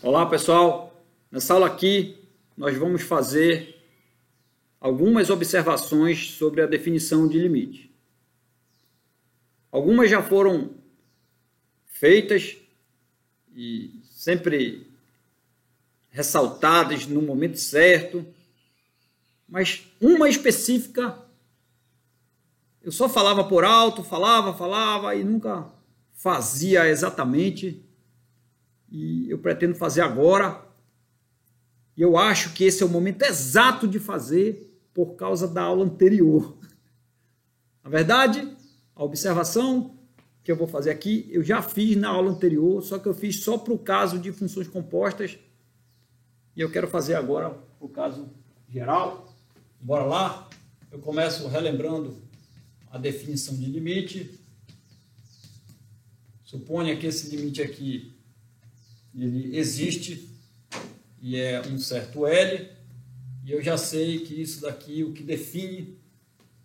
Olá pessoal, nessa aula aqui nós vamos fazer algumas observações sobre a definição de limite. Algumas já foram feitas e sempre ressaltadas no momento certo, mas uma específica eu só falava por alto, falava e nunca fazia exatamente. E eu pretendo fazer agora, e eu acho que esse é o momento exato de fazer por causa da aula anterior. Na verdade, a observação que eu vou fazer aqui, eu já fiz na aula anterior, só que eu fiz só para o caso de funções compostas, e eu quero fazer agora para o caso geral. Bora lá? Eu começo relembrando a definição de limite. Suponha que esse limite aqui ele existe e é um certo L, e eu já sei que isso daqui, o que define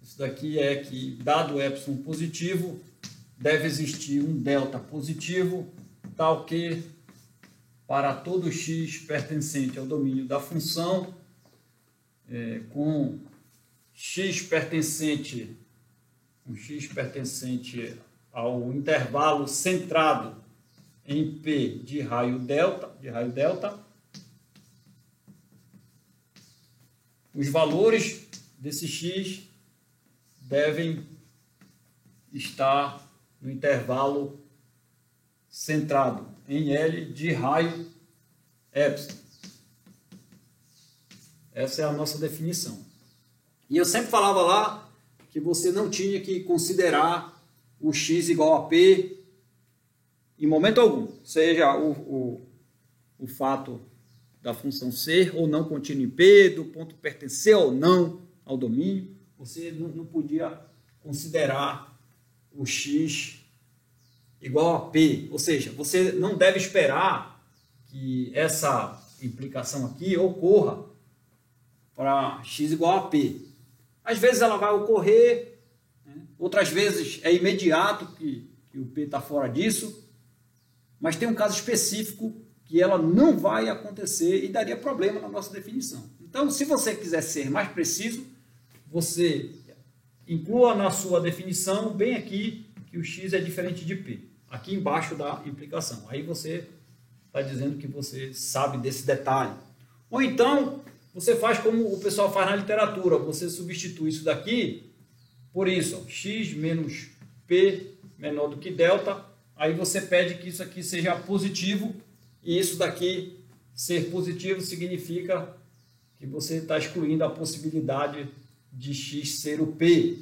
isso daqui é que, dado epsilon positivo, deve existir um delta positivo, tal que para todo x pertencente ao domínio da função, com x pertencente ao intervalo centrado em P de raio delta, os valores desse x devem estar no intervalo centrado em L de raio epsilon. Essa é a nossa definição. E eu sempre falava lá que você não tinha que considerar o x igual a P em momento algum, seja o fato da função ser ou não contínua em P, do ponto pertencer ou não ao domínio, você não podia considerar o x igual a P, ou seja, você não deve esperar que essa implicação aqui ocorra para x igual a P. Às vezes ela vai ocorrer, né? Outras vezes é imediato que o P está fora disso, mas tem um caso específico que ela não vai acontecer e daria problema na nossa definição. Então, se você quiser ser mais preciso, você inclua na sua definição bem aqui que o x é diferente de P, aqui embaixo da implicação. Aí você está dizendo que você sabe desse detalhe. Ou então, você faz como o pessoal faz na literatura, você substitui isso daqui por isso, ó, x menos P menor do que delta. Aí você pede que isso aqui seja positivo, e isso daqui ser positivo significa que você está excluindo a possibilidade de x ser o P,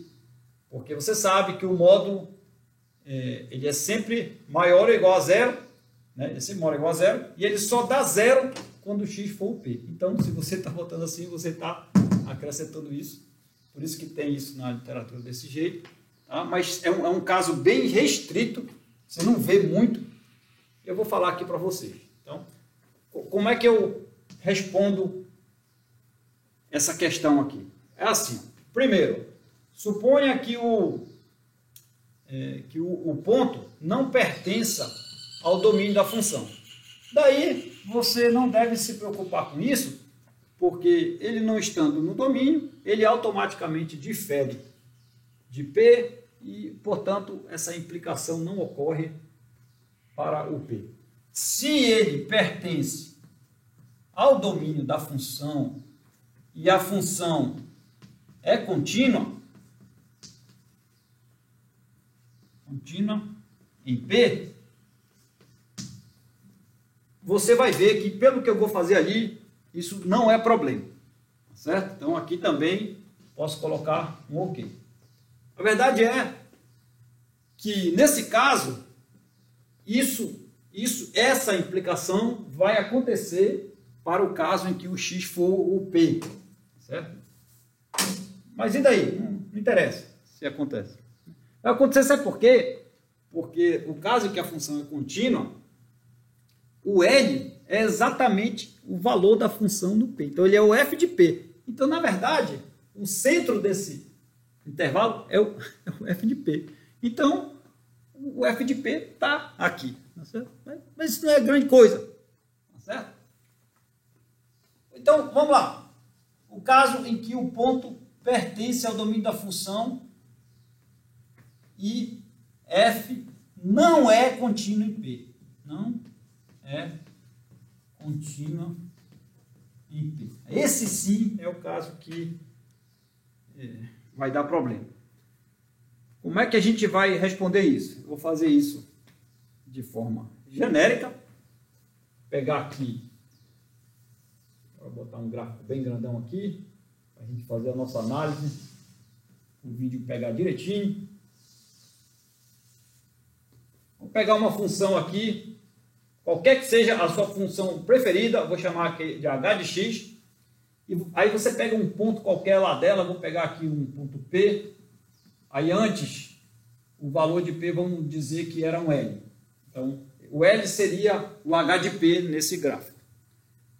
porque você sabe que o módulo ele é sempre maior ou igual a zero, né? Ele é sempre maior ou igual a zero, e ele só dá zero quando o x for o P. Então, se você está botando assim, você está acrescentando isso, por isso que tem isso na literatura desse jeito, tá? Mas é um caso bem restrito, você não vê muito, eu vou falar aqui para vocês. Então, como é que eu respondo essa questão aqui? É assim, primeiro, suponha que o ponto não pertença ao domínio da função. Daí, você não deve se preocupar com isso, porque ele não estando no domínio, ele automaticamente difere de P, e, portanto, essa implicação não ocorre para o P. Se ele pertence ao domínio da função e a função é contínua em P, você vai ver que, pelo que eu vou fazer ali, isso não é problema. Certo? Então, aqui também posso colocar um OK. A verdade é que, nesse caso, essa implicação vai acontecer para o caso em que o x for o P. Certo? Mas e daí? Não interessa se acontece. Vai acontecer, sabe por quê? Porque o caso em que a função é contínua, o L é exatamente o valor da função no P. Então, ele é o f de P. Então, na verdade, o centro desse intervalo é o f de P. Então, o f de P está aqui. Tá certo? Mas isso não é grande coisa. Tá certo? Então, vamos lá. O caso em que o ponto pertence ao domínio da função e f não é contínuo em P. Não é contínua em P. Esse sim é o caso que vai dar problema. Como é que a gente vai responder isso? Eu vou fazer isso de forma genérica. Pegar aqui, vou botar um gráfico bem grandão aqui, para a gente fazer a nossa análise, o vídeo pegar direitinho. Vou pegar uma função aqui, qualquer que seja a sua função preferida, vou chamar aqui de h de x, e aí você pega um ponto qualquer lá dela, vou pegar aqui um ponto P, aí antes, o valor de P, vamos dizer que era um L. Então, o L seria o h de P nesse gráfico.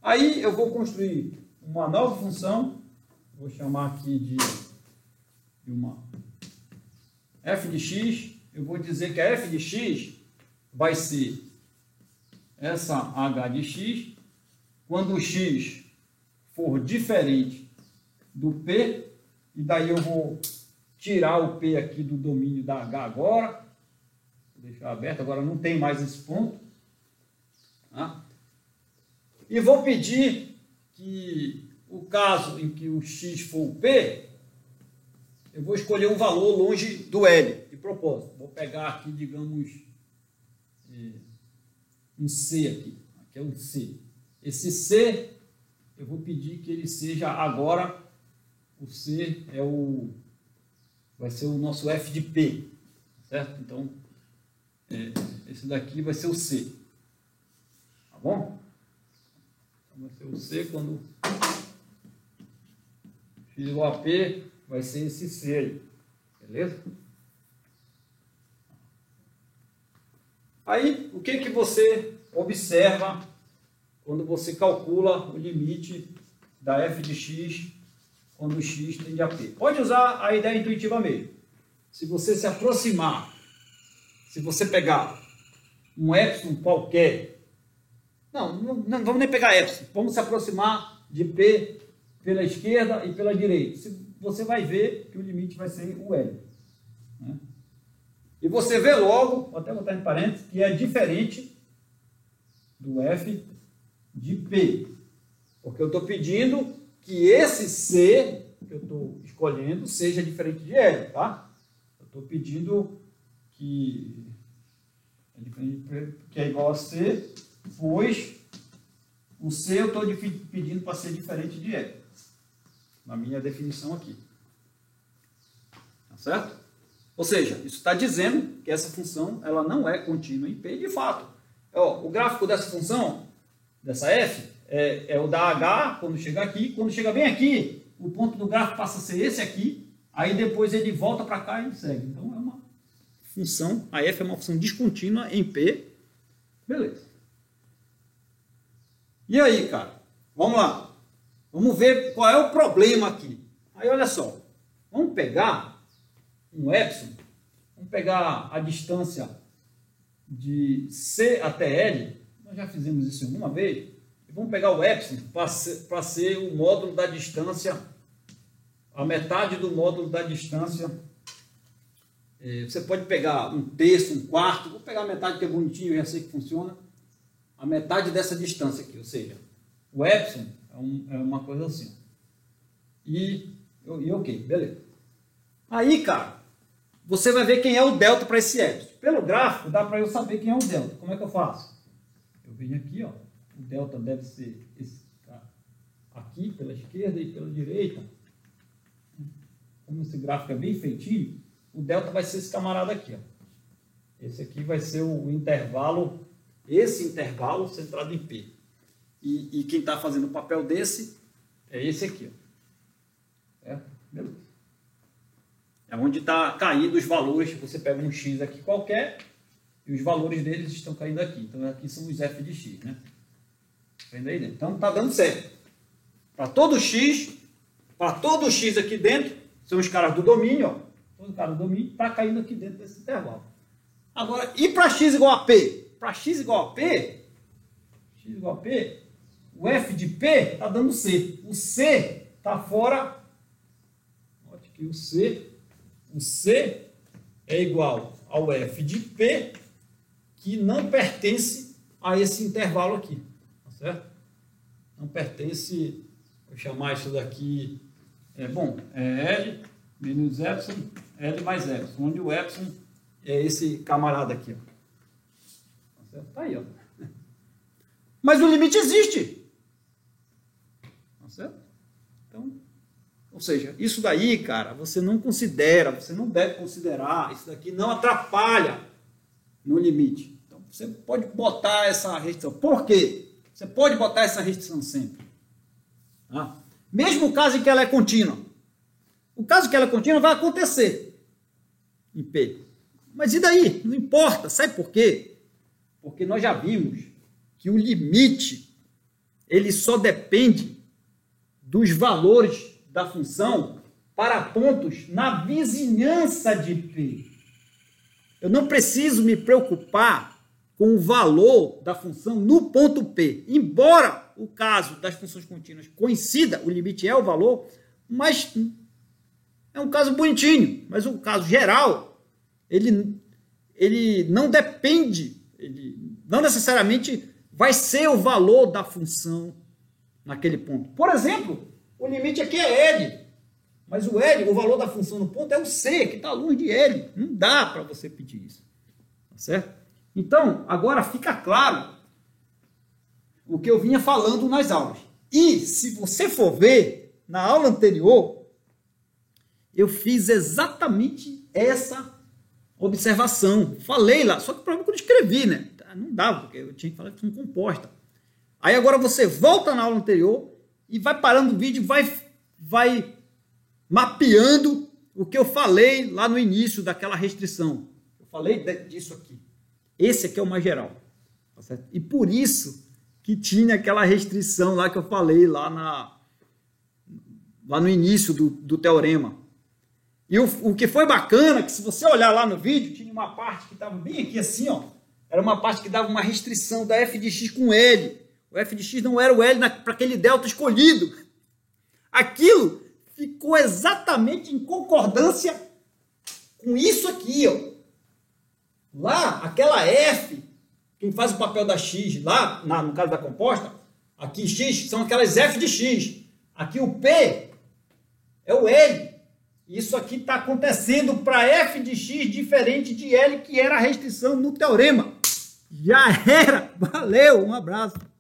Aí eu vou construir uma nova função, vou chamar aqui de uma f de x, eu vou dizer que a f de x vai ser essa h de x, quando o x for diferente do P, e daí eu vou tirar o P aqui do domínio da h agora, vou deixar aberto, agora não tem mais esse ponto, tá? E vou pedir que o caso em que o x for o P, eu vou escolher um valor longe do L, de propósito. Vou pegar aqui, digamos, um C aqui é um C. Esse C, eu vou pedir que ele seja agora, o C vai ser o nosso f de P, certo? Então, esse daqui vai ser o C, tá bom? Então, vai ser o C quando x igual a P, vai ser esse C aí, beleza? Aí, o que você observa quando você calcula o limite da f de x quando o x tende a P? Pode usar a ideia intuitiva mesmo. Se você se aproximar, se você pegar um epsilon qualquer, não vamos nem pegar epsilon, vamos se aproximar de P pela esquerda e pela direita. Você vai ver que o limite vai ser o L, né? E você vê logo, vou até botar em parênteses, que é diferente do f de P. Porque eu estou pedindo que esse C que eu estou escolhendo seja diferente de L, tá? Eu estou pedindo que é igual a C, pois o C eu estou pedindo para ser diferente de L. Na minha definição aqui. Tá certo? Ou seja, isso está dizendo que essa função ela não é contínua em P de fato. O gráfico dessa função, dessa f, é o da h quando chega aqui. Quando chega bem aqui, o ponto do gráfico passa a ser esse aqui. Aí depois ele volta para cá e segue. Então é uma função, a f é uma função descontínua em P. Beleza. E aí, cara? Vamos lá. Vamos ver qual é o problema aqui. Aí olha só. Vamos pegar um epsilon, vamos pegar a distância de C até L, nós já fizemos isso uma vez, e vamos pegar o epsilon para ser o módulo da distância, a metade do módulo da distância. Você pode pegar um terço, um quarto, vou pegar a metade que é bonitinho, eu já sei que funciona, a metade dessa distância aqui, ou seja, o epsilon é uma coisa assim. E ok, beleza. Aí, cara, você vai ver quem é o delta para esse epsilon. Pelo gráfico, dá para eu saber quem é o delta. Como é que eu faço? Eu venho aqui, ó, o delta deve ser esse cara aqui, pela esquerda e pela direita. Como esse gráfico é bem feitinho, o delta vai ser esse camarada aqui, ó. Esse aqui vai ser o intervalo, esse intervalo centrado em P. E quem está fazendo o papel desse é esse aqui, ó. Certo? Beleza. É onde está caindo os valores. Você pega um x aqui qualquer e os valores deles estão caindo aqui. Então aqui são os f de x, né? Vendo aí dentro. Então está dando certo. Para todo x aqui dentro, são os caras do domínio, ó. Todo cara do domínio está caindo aqui dentro desse intervalo. Agora, e para x igual a p? Para x igual a p, o F de P está dando C. O C está fora. Note que o C é igual ao F de P, que não pertence a esse intervalo aqui. Tá certo? Não pertence, vou chamar isso daqui, é L menos epsilon, L mais epsilon, onde o epsilon é esse camarada aqui. Ó. Tá aí, ó. Mas o limite existe. Tá certo? Então, ou seja, isso daí, cara, você não considera, você não deve considerar, isso daqui não atrapalha no limite. Então, você pode botar essa restrição. Por quê? Você pode botar essa restrição sempre. Tá? Mesmo o caso em que ela é contínua. O caso que ela é contínua vai acontecer em P. Mas e daí? Não importa. Sabe por quê? Porque nós já vimos que o limite ele só depende dos valores da função para pontos na vizinhança de P. Eu não preciso me preocupar com o valor da função no ponto P. Embora o caso das funções contínuas coincida, o limite é o valor, mas é um caso bonitinho. Mas o caso geral, ele não depende, ele não necessariamente vai ser o valor da função naquele ponto. Por exemplo, o limite aqui é L, mas o L, o valor da função no ponto é o C, que está longe de L. Não dá para você pedir isso. Tá certo? Então, agora fica claro o que eu vinha falando nas aulas. E, se você for ver, na aula anterior, eu fiz exatamente essa observação. Falei lá, só que o problema é que eu escrevi, né? Não dava, porque eu tinha que falar de função composta. Aí agora você volta na aula anterior e vai parando o vídeo, vai mapeando o que eu falei lá no início daquela restrição. Eu falei disso aqui. Esse aqui é o mais geral. Tá certo? E por isso que tinha aquela restrição lá que eu falei lá no início do teorema. E o que foi bacana é que se você olhar lá no vídeo, tinha uma parte que estava bem aqui assim, ó. Era uma parte que dava uma restrição da f de x com L. O f de x não era o L para aquele delta escolhido. Aquilo ficou exatamente em concordância com isso aqui, ó. Lá, aquela f, quem faz o papel da x, lá no caso da composta, aqui x são aquelas f de x. Aqui o p é o L. Isso aqui está acontecendo para f de x diferente de L, que era a restrição no teorema. Já era. Valeu, um abraço.